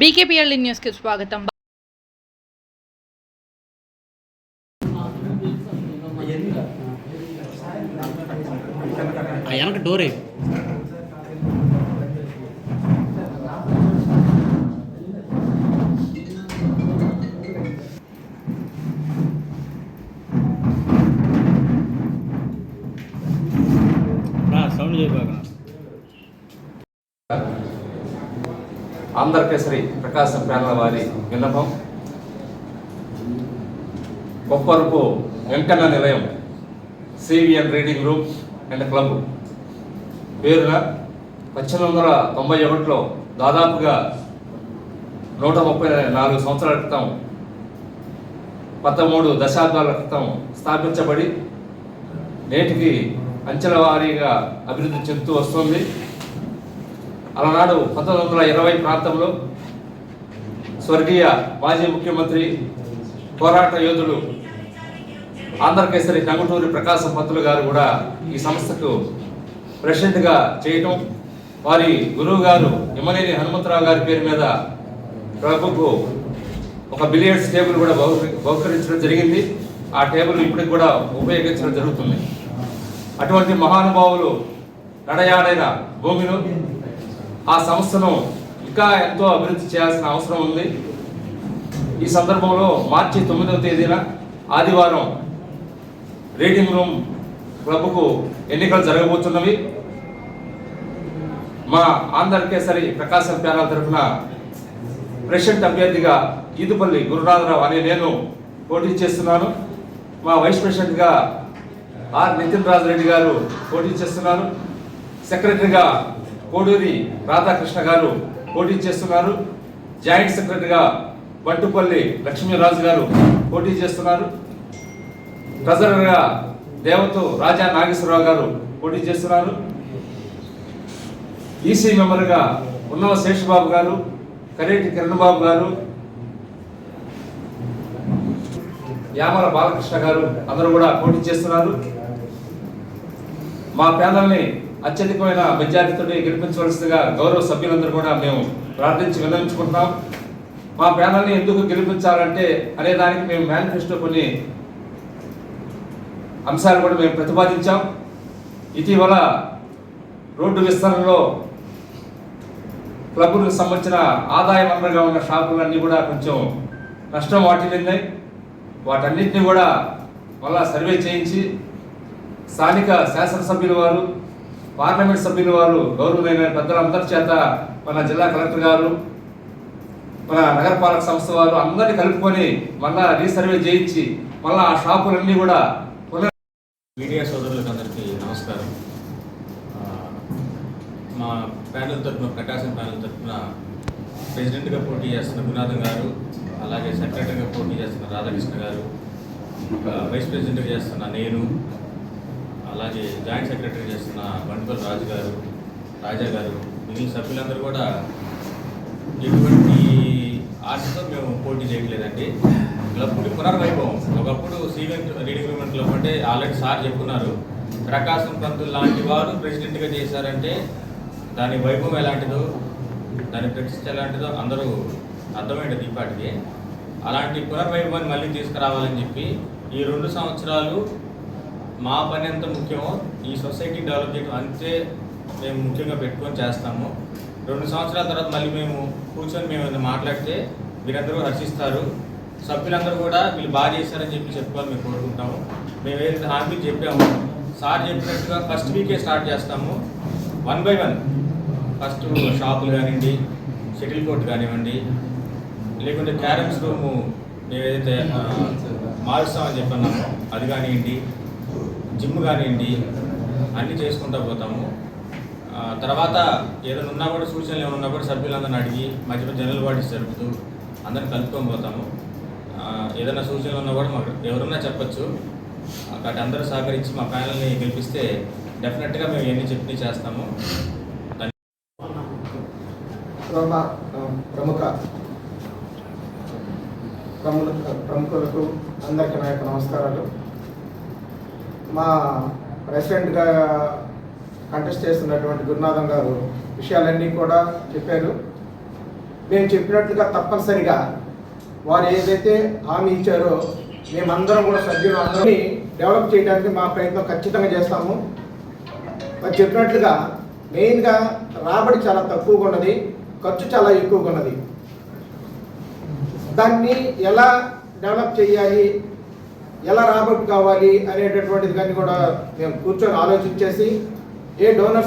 బీకేపీఎల్ న్యూస్కి స్వాగతం. వెనక డోరే సౌండ్ చేయబాక. ఆంధ్రకేసరి ప్రకాశం ప్యానల్ వారి విన్నపం. కొప్పరుపు వెంకన్న నిలయం CVN reading room and club పేరున 1891లో దాదాపుగా 134 సంవత్సరాల క్రితం 13 దశాబ్దాల క్రితం స్థాపించబడి నేటికి అంచెల వారీగా అభివృద్ధి చెందుతూ వస్తుంది. అలనాడు 1920 ప్రాంతంలో స్వర్గీయ మాజీ ముఖ్యమంత్రి పోరాట యోధులు ఆంధ్రకేసరి టంగుటూరి ప్రకాశం పంతులు గారు కూడా ఈ సంస్థకు ప్రెసిడెంట్గా చేయటం, వారి గురువు గారు యమనేని హనుమంతరావు గారి పేరు మీద ప్రభుకు ఒక బిలియర్డ్స్ టేబుల్ కూడా బహుకరించడం జరిగింది. ఆ టేబుల్ ఇప్పటికి కూడా ఉపయోగించడం జరుగుతుంది. అటువంటి మహానుభావులు నడయాడైన భూమిలో ఆ సంస్థను ఇంకా ఎంతో అభివృద్ధి చేయాల్సిన అవసరం ఉంది. ఈ సందర్భంలో మార్చి 9వ తేదీన ఆదివారం రీడింగ్ రూమ్ క్లబ్కు ఎన్నికలు జరగబోతున్నవి. మా ఆంధ్రకేసరి ప్రకాశం ప్యానల్ తరఫున ప్రెసిడెంట్ అభ్యర్థిగా ఈదుపల్లి గురునాథరావు అనే నేను పోటీ చేస్తున్నాను. మా వైస్ ప్రెసిడెంట్గా ఆర్ నితిన్ రాజు రెడ్డి గారు పోటీ చేస్తున్నారు. సెక్రటరీగా కోడూరి రాధాకృష్ణ గారు పోటీ చేస్తున్నారు. జాయింట్ సెక్రటరీగా బంటుపల్లి లక్ష్మీరాజు గారు పోటీ చేస్తున్నారు. ట్రెజరర్గా దేవతు రాజా నాగేశ్వరరావు గారు పోటీ చేస్తున్నారు. ఈసీ మెంబర్గా ఉన్నవ శేషబాబు గారు, కరేటి కిరణ్ బాబు గారు, యామల బాలకృష్ణ గారు అందరూ కూడా పోటీ చేస్తున్నారు. మా ప్యానల్ని అత్యధికమైన మెజారిటీతో గెలిపించవలసిందిగా గౌరవ సభ్యులందరూ కూడా మేము ప్రార్థించి విన్నవించుకుంటున్నాం. మా ప్యానల్ని ఎందుకు గెలిపించాలంటే అనే దానికి మేము మేనిఫెస్టో కొన్ని అంశాలు కూడా మేము ప్రతిపాదించాం. ఇటీవల రోడ్డు విస్తరణలో క్లబ్కు సంబంధించిన ఆదాయ వనరుగా ఉన్న షాపులన్నీ కూడా కొంచెం నష్టం వాటిల్లింది. వాటన్నిటిని కూడా మళ్ళా సర్వే చేయించి స్థానిక శాసనసభ్యుల వారు, పార్లమెంట్ సభ్యుల వారు, గౌరవమైన పెద్దలందరి చేత మన జిల్లా కలెక్టర్ గారు, మన నగరపాలక సంస్థ వారు అందరినీ కలుపుకొని మళ్ళా రీసర్వే చేయించి మళ్ళా ఆ షాపులన్నీ కూడా మీడియా సోదరులకు అందరికీ నమస్కారం. మా ప్యానల్ తరఫున, ప్రకాశం ప్యానల్ తరఫున ప్రెసిడెంట్గా పోటీ చేస్తున్న గురునాథం గారు, అలాగే సెక్రటరీగా పోటీ చేస్తున్న రాధాకృష్ణ గారు, వైస్ ప్రెసిడెంట్గా చేస్తున్న నేను, అలాగే జాయింట్ సెక్రటరీ చేస్తున్న బంటుపల్లి రాజు గారు, రాజా గారు, మిగిలిన సభ్యులందరూ కూడా ఎటువంటి ఆశతో మేము పోటీ చేయట్లేదండి. క్లబ్కి పునర్వైభవం. ఒకప్పుడు సివిఎన్ రీడింగ్ రూమ్ క్లబ్ అంటే ఆల్రెడీ సార్ చెప్పుకున్నారు, ప్రకాశం పంతులు లాంటి వారు ప్రెసిడెంట్గా చేశారంటే దాని వైభవం ఎలాంటిదో, దాని ప్రతిష్ట ఎలాంటిదో అందరూ అర్థమైంది ఈపాటికి. అలాంటి పునర్వైభవాన్ని మళ్ళీ తీసుకురావాలని చెప్పి ఈ 2 సంవత్సరాలు మా పని ఎంత ముఖ్యమో ఈ సొసైటీ డెవలప్ చేయడం అంతే మేము ముఖ్యంగా పెట్టుకొని చేస్తాము. 2 సంవత్సరాల తర్వాత మళ్ళీ మేము కూర్చొని మేము మాట్లాడితే మీరందరూ హర్షిస్తారు. సభ్యులందరూ కూడా వీళ్ళు బాగా చేశారని చెప్పి చెప్పుకోవాలి మేము కోరుకుంటాము. మేము ఏదైతే హామీ చెప్పాము, సార్ చెప్పినట్టుగా ఫస్ట్ వీకే స్టార్ట్ చేస్తాము. 1 by 1 ఫస్ట్ షాపులు కానివ్వండి, షటిల్ కోర్ట్ కానివ్వండి, లేకుంటే క్యారమ్స్ రూము మేము ఏదైతే మారుస్తామని చెప్పన్నామో అది కానివ్వండి, జిమ్ కానివ్వండి, అన్నీ చేసుకుంటూ పోతాము. తర్వాత ఏదైనా ఉన్నా కూడా సూచనలు ఏమైనా ఉన్నా కూడా సభ్యులందరిని అడిగి మధ్య మధ్య జనరల్ బాడీస్ జరుపుతూ అందరిని కలుపుకొని పోతాము. ఏదైనా సూచనలు ఉన్నా కూడా మాకు ఎవరున్నా చెప్పచ్చు. కాబట్టి అందరూ సహకరించి మా ప్యానల్ని గెలిపిస్తే డెఫినెట్గా మేము ఎన్ని చెప్పి చేస్తాము. ప్రముఖులకు అందరికీ నా యొక్క నమస్కారాలు. మా ప్రెసిడెంట్గా కంటెస్ట్ చేస్తున్నటువంటి గురునాథం గారు విషయాలన్నీ కూడా చెప్పారు. మేము చెప్పినట్లుగా తప్పనిసరిగా వారు ఏదైతే హామీ ఇచ్చారో మేమందరం కూడా సభ్యులు అందరినీ డెవలప్ చేయడానికి మా ప్రయత్నం ఖచ్చితంగా చేస్తాము. మరి చెప్పినట్లుగా మెయిన్గా రాబడి చాలా తక్కువగా ఉన్నది, ఖర్చు చాలా ఎక్కువగా ఉన్నది. దాన్ని ఎలా డెవలప్ చేయాలి, ఎలా రాబడి కావాలి అనేటటువంటిది కానీ కూడా మేము కూర్చొని ఆలోచించేసి ఏ డోనర్స్